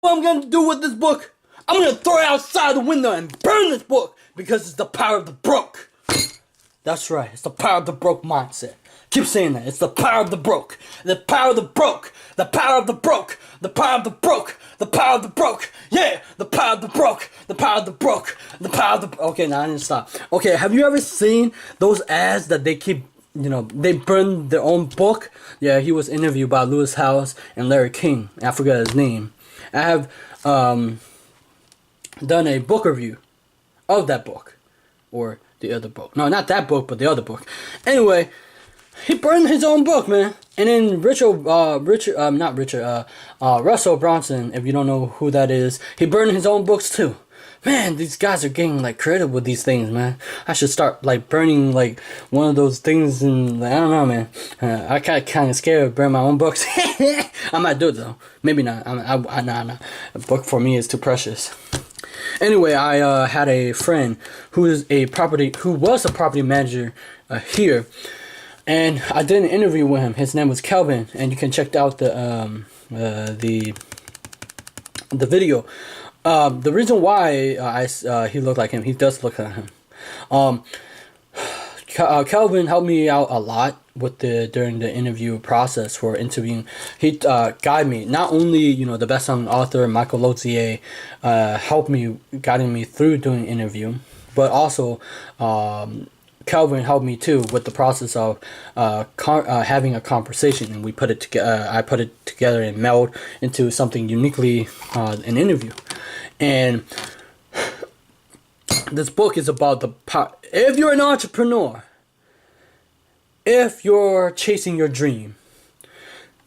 What I'm gonna do with this book? I'm gonna throw it outside the window and burn this book because it's the power of the broke. That's right, it's the power of the broke mindset. Keep saying that. It's the power of the broke. The power of the broke. The power of the broke. The power of the broke. The power of the broke. Yeah, the power of the broke. The power of the broke. The power of the. Okay, now I need to stop. Okay, have you ever seen those ads that they keep? They burn their own book. Yeah, he was interviewed by Lewis Howes and Larry King. I forgot his name. I have done a book review of that book, or the other book. No, not that book, but the other book. Anyway, he burned his own book, man. And then Russell Bronson, if you don't know who that is, he burned his own books too. Man, these guys are getting like creative with these things, man. I should start like burning like one of those things, and I don't know, man. I got kind of scared to burn my own books. I might do it though. Maybe not. Nah. A book for me is too precious. Anyway, I had a friend who was a property manager here, and I did an interview with him. His name was Kelvin, and you can check out the video. The reason why he looked like him, he does look like him. Kelvin helped me out a lot with during the interview process for interviewing. He guided me. Not only the best-selling author Michael Lozier helped me, guiding me through doing the interview, but also Kelvin helped me too with the process of having a conversation, and we put it together. I put it together and meld into something uniquely an interview. And this book is about the power. If you're an entrepreneur, if you're chasing your dream,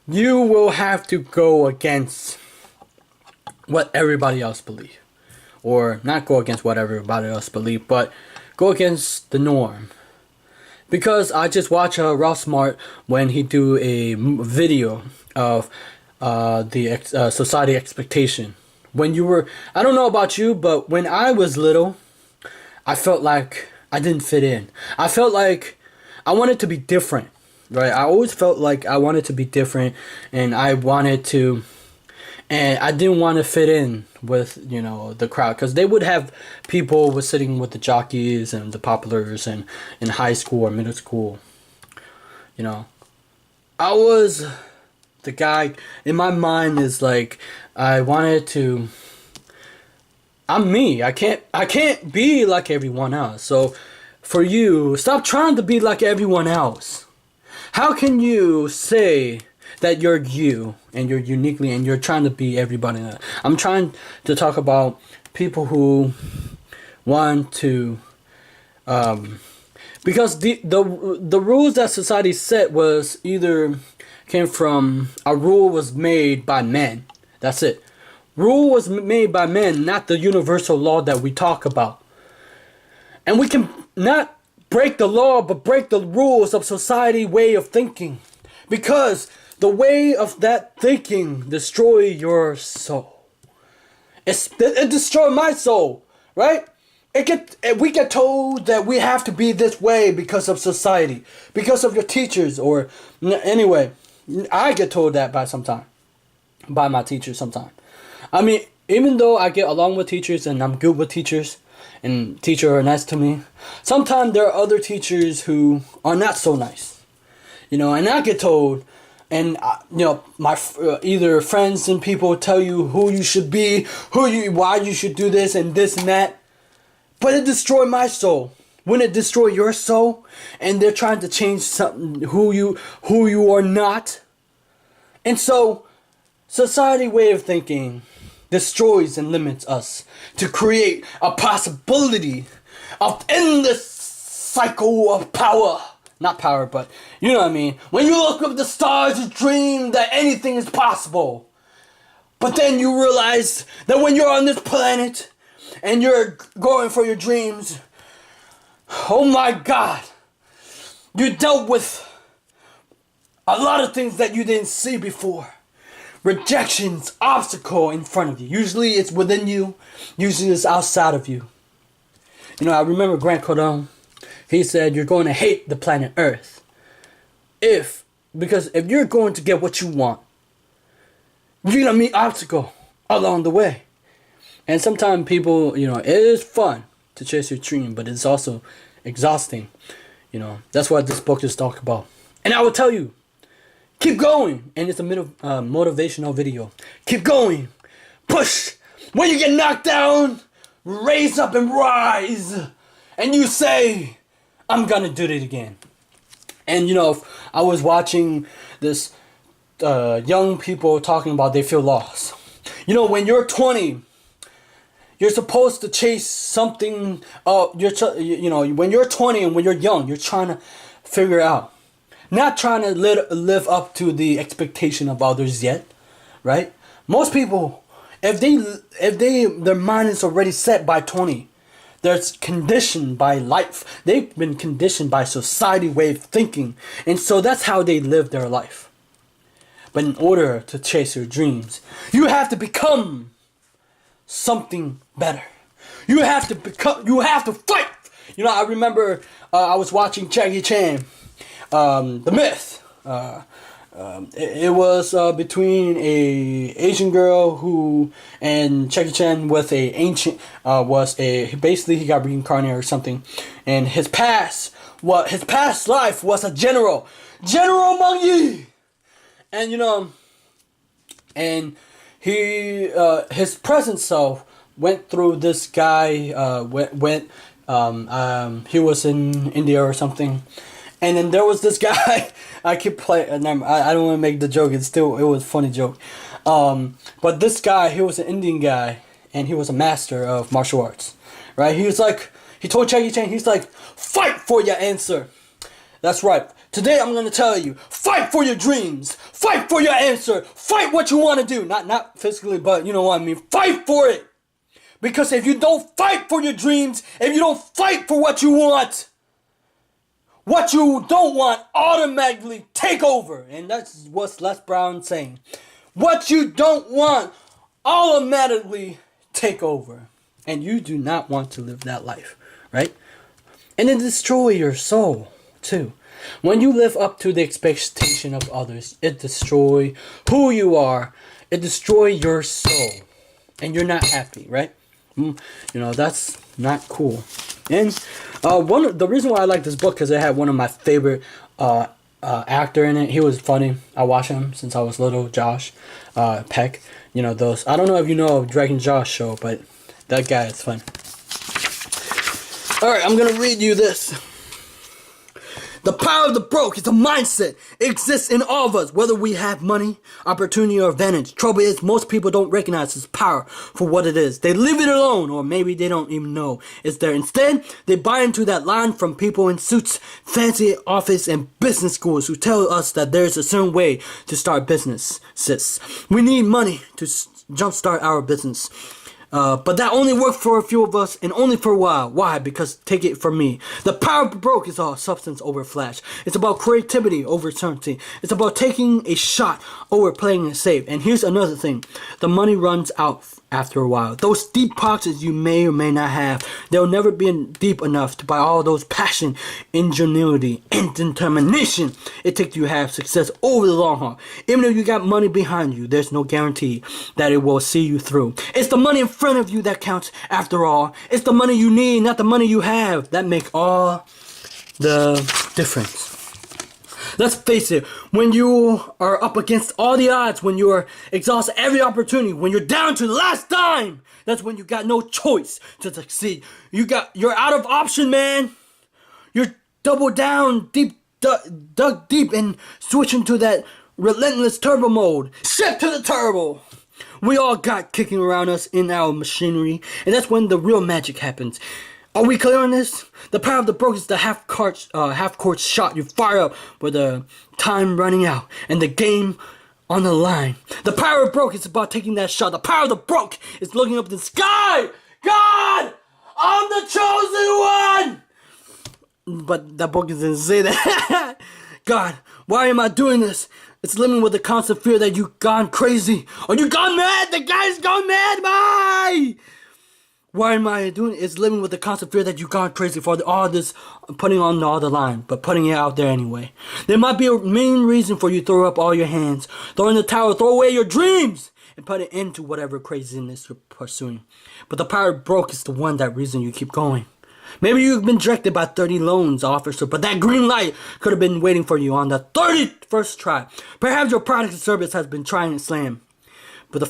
you will have to go against what everybody else believes. Or not go against what everybody else believes, but go against the norm. Because I just watched Ralph Smart when he do a video of the society expectation. When you were, I don't know about you, but when I was little, I felt like I didn't fit in. I felt like I wanted to be different, right? I always felt like I wanted to be different, and I didn't want to fit in with, the crowd, because they would have people sitting with the jockeys and the populars and in high school or middle school. I was the guy in my mind is like, I'm me. I can't be like everyone else. So for you, stop trying to be like everyone else. How can you say that you're you and you're uniquely and you're trying to be everybody else? I'm trying to talk about people who want to because the rules that society set was either came from a rule was made by men. That's it. Rule was made by men, not the universal law that we talk about. And we can not break the law, but break the rules of society way of thinking. Because the way of that thinking destroy your soul. It destroyed my soul, right? We get told that we have to be this way because of society, because of your teachers, or anyway, I get told that by my teachers sometimes. I mean, even though I get along with teachers and I'm good with teachers, and teachers are nice to me, sometimes there are other teachers who are not so nice, and I get told, and my either friends and people tell you who you should be, why you should do this and that, but it destroyed my soul. When it destroy your soul, and they're trying to change something, who you are not, and so society way of thinking destroys and limits us to create a possibility of endless cycle of power. Not power, but you know what I mean. When you look up at the stars, you dream that anything is possible. But then you realize that when you're on this planet and you're going for your dreams, oh my God, you dealt with a lot of things that you didn't see before. Rejections, obstacle in front of you. Usually it's within you. Usually it's outside of you. I remember Grant Cardone. He said, you're going to hate the planet Earth. Because if you're going to get what you want, you're going to meet along the way. And sometimes people, it is fun to chase your dream, but it's also exhausting. That's what this book is talking about. And I will tell you, keep going. And it's a motivational video. Keep going. Push. When you get knocked down, raise up and rise. And you say, I'm gonna do it again. And I was watching this young people talking about they feel lost. When you're 20, you're supposed to chase something. When you're 20 and when you're young, you're trying to figure out, not trying to live up to the expectation of others yet, right? Most people, if their mind is already set by 20, they're conditioned by life. They've been conditioned by society way of thinking, and so that's how they live their life. But in order to chase your dreams, you have to become something better. You have to fight. I remember I was watching Jackie Chan, The Myth. It was between a Asian girl and Jackie Chan with basically he got reincarnated or something, and his past life was a General Meng Yi, and he his present self went through this guy he was in India or something, and then there was this guy. I keep playing. I don't want to make the joke. It was a funny joke. But this guy, he was an Indian guy, and he was a master of martial arts, right? He told Jackie Chan, he's like, fight for your answer. That's right. Today I'm gonna tell you, fight for your dreams, fight for your answer, fight what you want to do. Not physically, but you know what I mean. Fight for it. Because if you don't fight for your dreams, if you don't fight for what you want, what you don't want automatically take over. And that's what Les Brown saying. What you don't want automatically take over. And you do not want to live that life, right? And it destroy your soul too. When you live up to the expectation of others, it destroy who you are. It destroy your soul. And you're not happy, right? That's not cool. And the reason why I like this book is it had one of my favorite actor in it. He was funny. I watched him since I was little. Josh Peck. Those. I don't know if you know of Dragon Josh show, but that guy is fun. All right, I'm gonna read you this. The power of the broke is a mindset. It exists in all of us, whether we have money, opportunity, or advantage. Trouble is, most people don't recognize this power for what it is. They leave it alone, or maybe they don't even know it's there. Instead, they buy into that line from people in suits, fancy office, and business schools who tell us that there's a certain way to start businesses. We need money to jumpstart our business. But that only worked for a few of us, and only for a while. Why? Because, take it from me, the power of the broke is all substance over flash. It's about creativity over certainty. It's about taking a shot over playing it safe. And here's another thing. The money runs out after a while. Those deep pockets you may or may not have, they'll never be deep enough to buy all those passion, ingenuity, and determination it takes you to have success over the long haul. Even if you got money behind you, there's no guarantee that it will see you through. It's the money in front of you that counts after all. It's the money you need, not the money you have, that make all the difference. Let's face it, when you are up against all the odds, when you're exhausted every opportunity, when you're down to the last dime, that's when you got no choice to succeed. You're out of option, man. You're double down, dug deep, and switching to that relentless turbo mode. Shift to the turbo. We all got kicking around us in our machinery, and that's when the real magic happens. Are we clear on this? The power of the broke is the half-court shot you fire up with the time running out and the game on the line. The power of broke is about taking that shot. The power of the broke is looking up the sky. God, I'm the chosen one. But that book doesn't say that. God, why am I doing this? It's living with the constant fear that you've gone crazy. Or you gone mad. The guy's gone mad. Bye. Why am I doing it? It's living with the constant fear that you've gone crazy for all this putting on all the line, but putting it out there anyway. There might be a main reason for you to throw up all your hands, throw in the towel, throw away your dreams, and put an end to whatever craziness you're pursuing. But the pirate broke is the one that reason you keep going. Maybe you've been directed by 30 loans officer, but that green light could have been waiting for you on the 31st try. Perhaps your product or service has been trying to slam. But the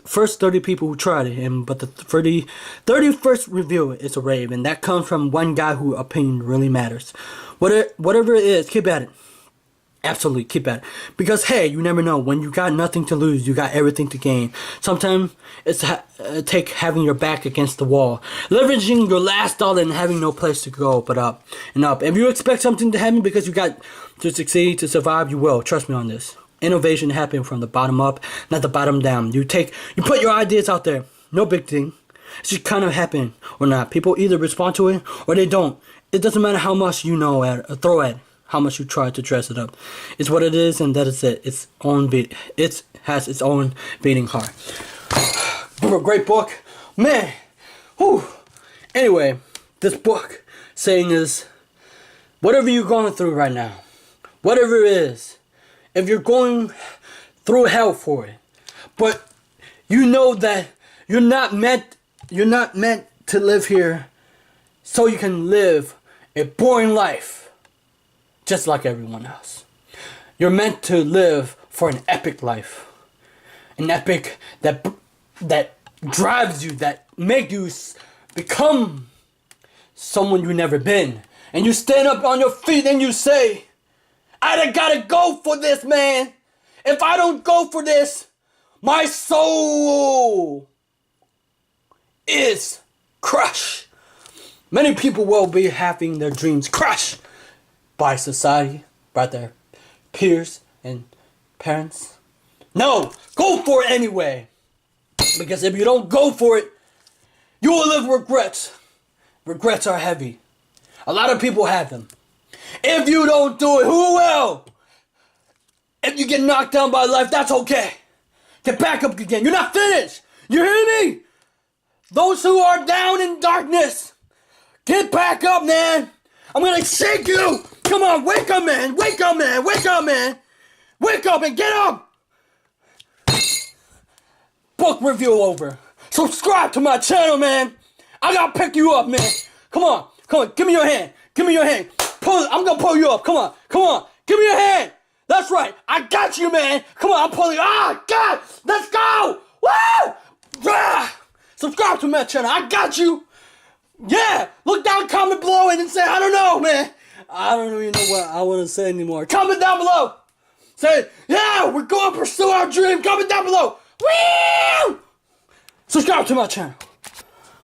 first 30 people who tried it, but the 31st review is a rave, and that comes from one guy whose opinion really matters. Whatever it is, keep at it. Absolutely, keep at it. Because hey, you never know. When you got nothing to lose, you got everything to gain. Sometimes it's take having your back against the wall, leveraging your last dollar and having no place to go but up and up. If you expect something to happen because you got to succeed, to survive, you will. Trust me on this. Innovation happens from the bottom up, not the bottom down. You put your ideas out there. No big thing. It just kind of happen or not. People either respond to it or they don't. It doesn't matter how much you know throw at. How much you try to dress it up. It's what it is, and that is it. Its own beat. It has its own beating heart. A great book. Man. Whew. Anyway, this book saying is, whatever you're going through right now, whatever it is, if you're going through hell for it, but you know that you're not meant to live here so you can live a boring life. Just like everyone else. You're meant to live for an epic life. An epic that drives you, that makes you become someone you've never been. And you stand up on your feet and you say, I gotta go for this, man. If I don't go for this, my soul is crushed. Many people will be having their dreams crushed by society, by their peers and parents. No, go for it anyway. Because if you don't go for it, you will live regrets. Regrets are heavy. A lot of people have them. If you don't do it, who will? If you get knocked down by life, that's okay. Get back up again. You're not finished. You hear me? Those who are down in darkness, get back up, man. I'm gonna shake you. Come on, wake up, man. Wake up, man. Wake up, man. Wake up and get up. Book review over. Subscribe to my channel, man. I gotta pick you up, man. Come on. Give me your hand. Give me your hand. I'm gonna pull you up. Come on. Give me your hand. That's right. I got you, man. Come on, I'm pulling. God. Let's go. Woo! Subscribe to my channel. I got you. Yeah. Look down, comment below, and then say, I don't know, man. I don't even know what I want to say anymore. Comment down below. Say, yeah, we're going to pursue our dream. Comment down below. Woo! Subscribe to my channel.